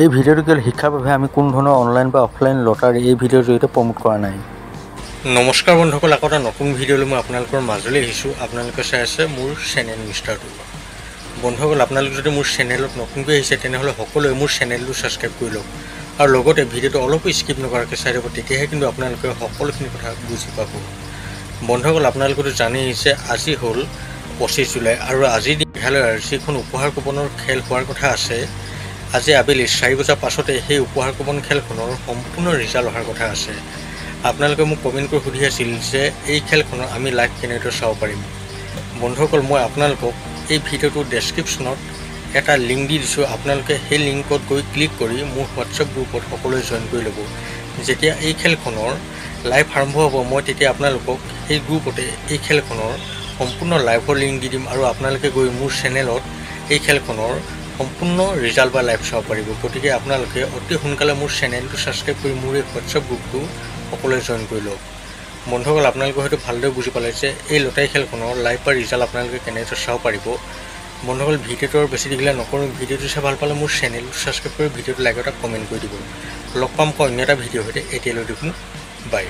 এই ভিডিঅ'টো কেৱল শিক্ষাৰ বাবে আমি কোনো ধৰণৰ অনলাইন বা অফলাইন লটাৰী এই ভিডিঅ'ৰ জৰিয়তে প্ৰমোট কৰা নাই। নমস্কাৰ বন্ধুসকল, আকৌ এটা নতুন ভিডিঅ'লৈ মই আপোনালোকৰ মাজলৈ আহিছোঁ। আপোনালোকে চাই আছে মোৰ চেনেল মিষ্টাৰ টু। বন্ধুসকল, আপোনালোকে যদি মোৰ চেনেলত নতুনকৈ আহিছে তেনেহ'লে সকলোৱে মোৰ চেনেলটো ছাবস্ক্ৰাইব কৰি লওক আৰু লগতে ভিডিঅ'টো অলপো স্কিপ নকৰাকৈ চাই দিব, তেতিয়াহে কিন্তু আপোনালোকে সকলোখিনি কথা বুজি পাব। বন্ধুসকল, আপোনালোকেতো জানেই যে আজি হ'ল 25 জুলাই আৰু আজি মেঘালয়ৰ যিখন উপহাৰ কুপনৰ খেল হোৱাৰ কথা আছে, আজি আবেলি 4 বজাৰ পাছতে সেই উপহাৰ কুপন খেলখনৰ সম্পূৰ্ণ ৰিজাল্ট অহাৰ কথা আছে। আপোনালোকে মোক কমেণ্ট কৰি সুধি আছিল যে এই খেলখনৰ আমি লাইভ কেনেদৰে চাব পাৰিম। বন্ধুসকল, মই আপোনালোকক এই ভিডিঅ'টোৰ ডেছক্ৰিপশ্যনত এটা লিংক দি দিছোঁ। আপোনালোকে সেই লিংকত গৈ ক্লিক কৰি মোৰ হোৱাটছএপ গ্ৰুপত সকলোৱে জইন কৰি ল'ব। যেতিয়া এই খেলখনৰ লাইভ আৰম্ভ হ'ব, মই তেতিয়া আপোনালোকক সেই গ্ৰুপতে এই খেলখনৰ সম্পূৰ্ণ লাইভৰ লিংক দি দিম আৰু আপোনালোকে গৈ মোৰ চেনেলত এই খেলখনৰ সম্পূৰ্ণ ৰিজাল্ট বা লাইভ চাব পাৰিব। গতিকে আপোনালোকে অতি সোনকালে মোৰ চেনেলটো ছাবস্ক্ৰাইব কৰি মোৰ এই হোৱাটছএপ গ্ৰুপটো সকলোৱে জইন কৰি লওক। বন্ধুসকল, আপোনালোকে হয়তো ভালদৰে বুজি পালে যে এই লটাৰী খেলখনৰ লাইভ বা ৰিজাল্ট আপোনালোকে কেনেদৰে চাব পাৰিব। বন্ধুসকল, ভিডিঅ'টো আৰু বেছি দীঘলীয়া নকৰোঁ। ভিডিঅ'টো চাই ভাল পালে মোৰ চেনেলটো ছাবস্ক্ৰাইব কৰি ভিডিঅ'টো লাইক এটা কমেণ্ট কৰি দিব। লগ পাম অন্য এটা ভিডিঅ'ৰ সৈতে। এতিয়ালৈ দেখোন বাই।